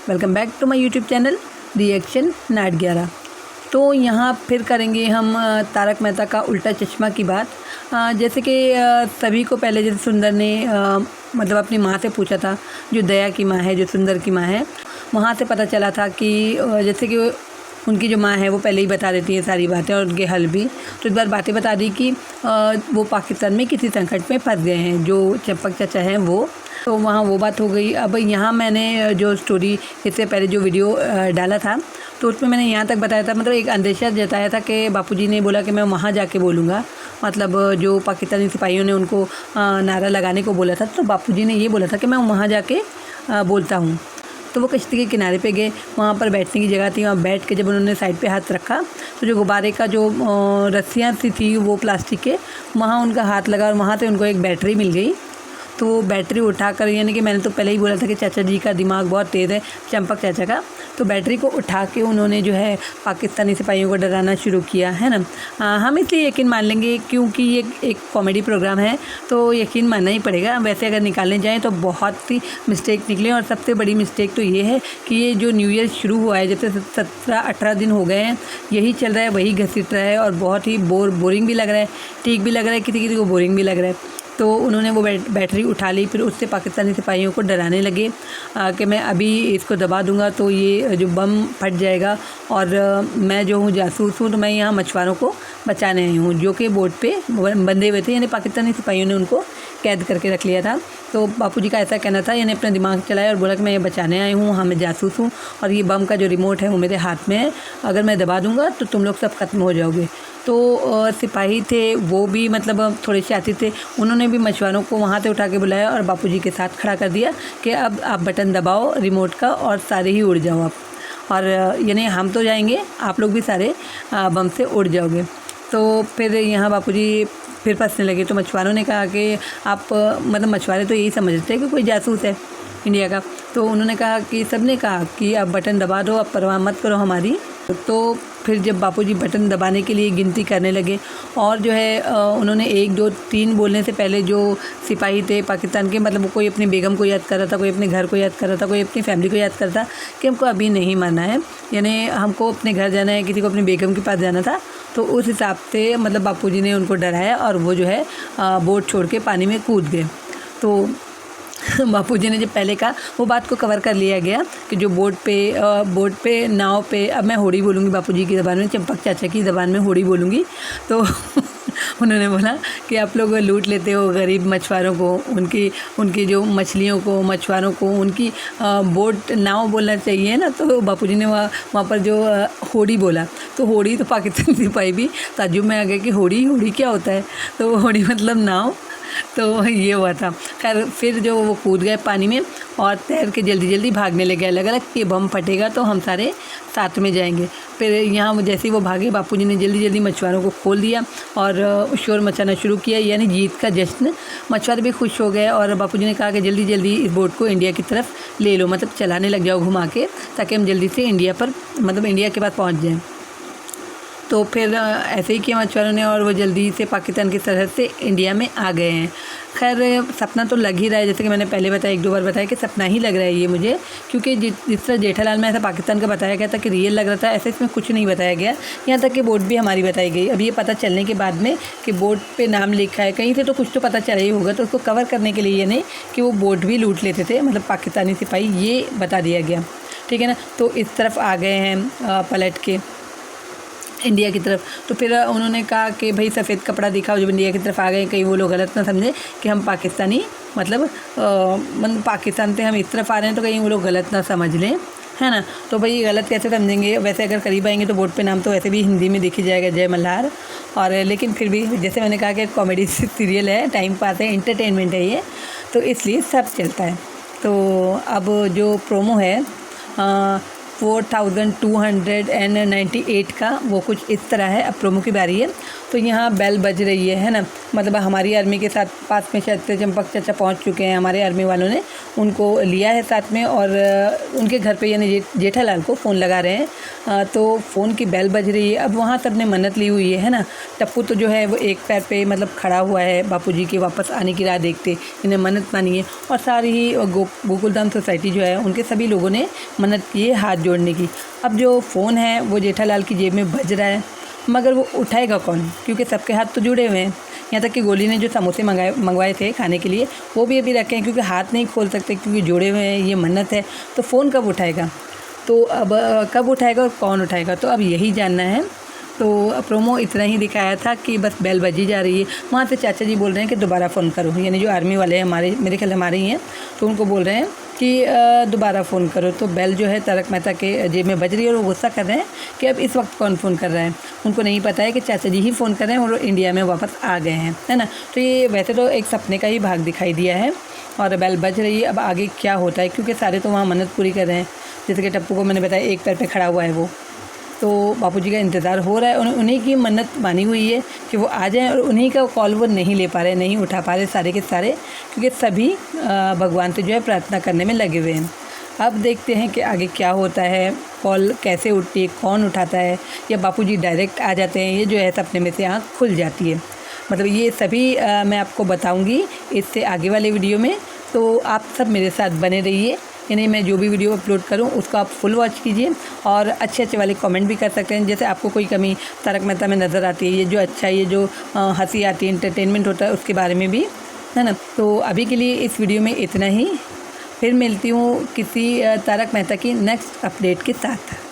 Welcome back to my YouTube channel reaction नाट 11। तो यहाँ फिर करेंगे हम तारक मेहता का उल्टा चश्मा की बात। जैसे कि सभी को पहले जैसे सुंदर ने मतलब अपनी माँ से पूछा था, जो दया की माँ है, जो सुंदर की माँ है, वहाँ से पता चला था कि जैसे कि उनकी जो माँ है वो पहले ही बता देती है सारी बातें और उनके हल भी। तो इस बार बातें बता दी कि वो पाकिस्तान में किसी संकट में फंस गए हैं, जो चंपक चाचा हैं वो। तो वहाँ वो बात हो गई। अब यहाँ मैंने जो स्टोरी इससे पहले जो वीडियो डाला था तो उसमें मैंने यहाँ तक बताया था, मतलब एक अंदेशा जताया था कि बापूजी ने बोला कि मैं वहाँ जाके बोलूँगा, मतलब जो पाकिस्तानी सिपाहियों ने उनको नारा लगाने को बोला था, तो बापूजी ने ये बोला था कि मैं वहाँ जाके बोलता हूँ। तो वो कश्ती के किनारे पे गए, वहाँ पर बैठने की जगह थी, वहाँ बैठ के जब उन्होंने साइड पे हाथ रखा तो जो गुब्बारे का जो रस्सियाँ सी थी वो प्लास्टिक के, वहाँ उनका हाथ लगा और वहाँ से उनको एक बैटरी मिल गई। तो वो बैटरी उठाकर, यानी कि मैंने तो पहले ही बोला था कि चाचा जी का दिमाग बहुत तेज़ है, चंपक चाचा का, तो बैटरी को उठा के उन्होंने जो है पाकिस्तानी सिपाहियों को डराना शुरू किया, है ना। हम इसलिए यकीन मान लेंगे क्योंकि ये एक कॉमेडी प्रोग्राम है, तो यकीन मानना ही पड़ेगा। वैसे अगर निकालने जाएँ तो बहुत सी मिस्टेक निकले, और सबसे बड़ी मिस्टेक तो ये है कि ये जो न्यू ईयर शुरू हुआ है, जब से 17-18 दिन हो गए हैं, यही चल रहा है, वही घसीट रहा है, और बहुत ही बोरिंग भी लग रहा है, ठीक भी लग रहा है, किसी किसी को बोरिंग भी लग रहा है। तो उन्होंने वो बैटरी उठा ली, फिर उससे पाकिस्तानी सिपाहियों को डराने लगे कि मैं अभी इसको दबा दूंगा तो ये जो बम फट जाएगा, और मैं जो हूँ जासूस हूँ, तो मैं यहाँ मछुआरों को बचाने आई हूँ, जो कि बोट पे बंधे हुए थे, यानी पाकिस्तानी सिपाहियों ने उनको कैद करके रख लिया था। तो बापूजी का ऐसा कहना था, यानी अपना दिमाग चलाया और बोला कि मैं ये बचाने आई हूँ, हाँ मैं जासूस हूँ, और ये बम का जो रिमोट है वो मेरे हाथ में है, अगर मैं दबा दूँगा तो तुम लोग सब खत्म हो जाओगे। तो सिपाही थे वो भी मतलब थोड़े से आती थे, उन्होंने भी मछुआरों को वहाँ से उठा के बुलाया और बापूजी के साथ खड़ा कर दिया कि अब आप बटन दबाओ रिमोट का और सारे ही उड़ जाओ आप, और यानी हम तो जाएंगे, आप लोग भी सारे बम से उड़ जाओगे। तो फिर यहाँ बापूजी फिर फंसने लगे। तो मछुआरों ने कहा कि आप मतलब मछुआरे तो यही समझते हैं कि कोई जासूस है इंडिया का। तो उन्होंने कहा कि सबने कहा कि आप बटन दबा दो, आप परवाह मत करो हमारी। तो फिर जब बापूजी बटन दबाने के लिए गिनती करने लगे, और जो है उन्होंने 1 2 3 बोलने से पहले जो सिपाही थे पाकिस्तान के, मतलब कोई अपनी बेगम को याद कर रहा था, कोई अपने घर को याद कर रहा था, कोई अपनी फैमिली को याद कर रहा था कि हमको अभी नहीं मरना है, यानी हमको अपने घर जाना है, किसी को अपनी बेगम के पास जाना था। तो उस हिसाब से मतलब बापूजी ने उनको डराया और वो जो है बोट छोड़ के पानी में कूद गए। तो बापूजी ने जब पहले कहा वो बात को कवर कर लिया गया कि जो बोट पे नाव पे, अब मैं होड़ी बोलूँगी बापूजी की ज़बान में, चंपक चाचा की ज़बान में होड़ी बोलूँगी। तो उन्होंने बोला कि आप लोग लूट लेते हो गरीब मछुआरों को, उनकी जो मछलियों को, मछुआरों को, उनकी बोट नाव बोलना चाहिए ना। तो बापूजी ने वहाँ पर जो होड़ी बोला, तो होड़ी तो पाकिस्तानी सिपाही भी ताज्जुब में आ गए कि होड़ी क्या होता है। तो होड़ी मतलब नाव। तो ये हुआ था। खैर फिर जो वो कूद गए पानी में और तैर के जल्दी भागने लगे अलग अलग कि बम फटेगा तो हम सारे साथ में जाएंगे। फिर यहाँ जैसे ही वो भागे, बापूजी ने जल्दी मछुआरों को खोल दिया और शोर मचाना शुरू किया, यानी जीत का जश्न। मछुआरे भी खुश हो गए और बापूजी ने कहा कि जल्दी इस बोट को इंडिया की तरफ ले लो, मतलब चलाने लग जाओ घुमा के, ताकि हम जल्दी से इंडिया के पास पहुँच जाएँ। तो फिर ऐसे ही किया मछुआरों ने, और वो जल्दी से पाकिस्तान की सरहद से इंडिया में आ गए हैं। खैर सपना तो लग ही रहा है, जैसे कि मैंने पहले बताया, 1 2 बार बताया कि सपना ही लग रहा है ये मुझे, क्योंकि जिस तरह जेठालाल में ऐसा पाकिस्तान का बताया गया था कि रियल लग रहा था, ऐसे इसमें कुछ नहीं बताया गया। यहाँ तक कि बोट भी हमारी बताई गई। अब ये पता चलने के बाद में कि बोट पे नाम लिखा है कहीं से, तो कुछ तो पता चला ही होगा। तो उसको कवर करने के लिए ये नहीं कि वो बोट भी लूट लेते थे, मतलब पाकिस्तानी सिपाही, ये बता दिया गया, ठीक है ना। तो इस तरफ आ गए हैं पलट के इंडिया की तरफ। तो फिर उन्होंने कहा कि भाई सफ़ेद कपड़ा दिखाओ। जब इंडिया की तरफ आ गए, कहीं वो लोग गलत ना समझे कि हम पाकिस्तानी, मतलब पाकिस्तान से हम इस तरफ आ रहे हैं, तो कहीं वो लोग गलत ना समझ लें, है ना। तो भाई गलत कैसे समझेंगे, वैसे अगर करीब आएंगे तो बोट पे नाम तो वैसे भी हिंदी में दिखी जाएगा, जय मल्हार। और लेकिन फिर भी जैसे मैंने कहा कि कॉमेडी सीरियल है, टाइम पास है, एंटरटेनमेंट है ये, तो इसलिए सब चलता है। तो अब जो प्रोमो है 4298 का, वो कुछ इस तरह है। अब प्रोमो की बारी है, तो यहाँ बेल बज रही है ना। मतलब हमारी आर्मी के साथ पास में शायद से चंपक चाचा पहुँच चुके हैं, हमारे आर्मी वालों ने उनको लिया है साथ में, और उनके घर पे यानी जेठालाल को फ़ोन लगा रहे हैं। तो फ़ोन की बेल बज रही है। अब वहाँ सबने मन्नत ली हुई है ना। टप्पू तो जो है वो एक पैर पे मतलब खड़ा हुआ है, बापूजी के वापस आने की राह देखते, इन्हें मन्नत मानी है। और सारी ही गोकुलधाम सोसाइटी जो है उनके सभी लोगों ने मन्नत की है हाथ जोड़ने की। अब जो फ़ोन है वो जेठालाल की जेब में बज रहा है, मगर वो उठाएगा कौन, क्योंकि सबके हाथ तो जुड़े हुए हैं। यहाँ तक कि गोली ने जो समोसे मंगवाए थे खाने के लिए, वो भी अभी रखे हैं, क्योंकि हाथ नहीं खोल सकते, क्योंकि जुड़े हुए हैं, ये मन्नत है। तो फ़ोन कब उठाएगा, तो अब कब उठाएगा और कौन उठाएगा, तो अब यही जानना है। तो प्रोमो इतना ही दिखाया था कि बस बेल बजी जा रही है। वहाँ से चाचा जी बोल रहे हैं कि दोबारा फ़ोन करो, यानी जो आर्मी वाले हैं हमारे, मेरे ख्याल हमारे ही हैं, तो उनको बोल रहे हैं कि दोबारा फ़ोन करो। तो बेल जो है तारक मेहता के जेब में बज रही है, और वो गुस्सा कर रहे हैं कि अब इस वक्त कौन फ़ोन कर रहा है। उनको नहीं पता है कि चाचा जी ही फ़ोन कर रहे हैं और इंडिया में वापस आ गए हैं, है ना। तो ये वैसे तो एक सपने का ही भाग दिखाई दिया है, और बेल बज रही है। अब आगे क्या होता है, क्योंकि सारे तो वहाँ मन्नत पूरी कर रहे हैं। जैसे कि टप्पू को मैंने बताया एक पैर पे खड़ा हुआ है वो, तो बापूजी का इंतज़ार हो रहा है। उन्हीं की मन्नत मानी हुई है कि वो आ जाएं, और उन्हीं का कॉल वो नहीं ले पा रहे, नहीं उठा पा रहे सारे के सारे, क्योंकि सभी भगवान से जो है प्रार्थना करने में लगे हुए हैं। अब देखते हैं कि आगे क्या होता है, कॉल कैसे उठती है, कौन उठाता है, या बापूजी डायरेक्ट आ जाते हैं, ये जो है सपने में से आँख खुल जाती है। मतलब ये सभी मैं आपको बताऊँगी इससे आगे वाले वीडियो में। तो आप सब मेरे साथ बने रहिए, यानी मैं जो भी वीडियो अपलोड करूं उसको आप फुल वॉच कीजिए, और अच्छे अच्छे वाले कमेंट भी कर सकते हैं। जैसे आपको कोई कमी तारक मेहता में नज़र आती है, ये जो अच्छा, ये जो हंसी आती है, एंटरटेनमेंट होता है, उसके बारे में भी, है ना। तो अभी के लिए इस वीडियो में इतना ही। फिर मिलती हूँ किसी तारक मेहता की नेक्स्ट अपडेट के साथ।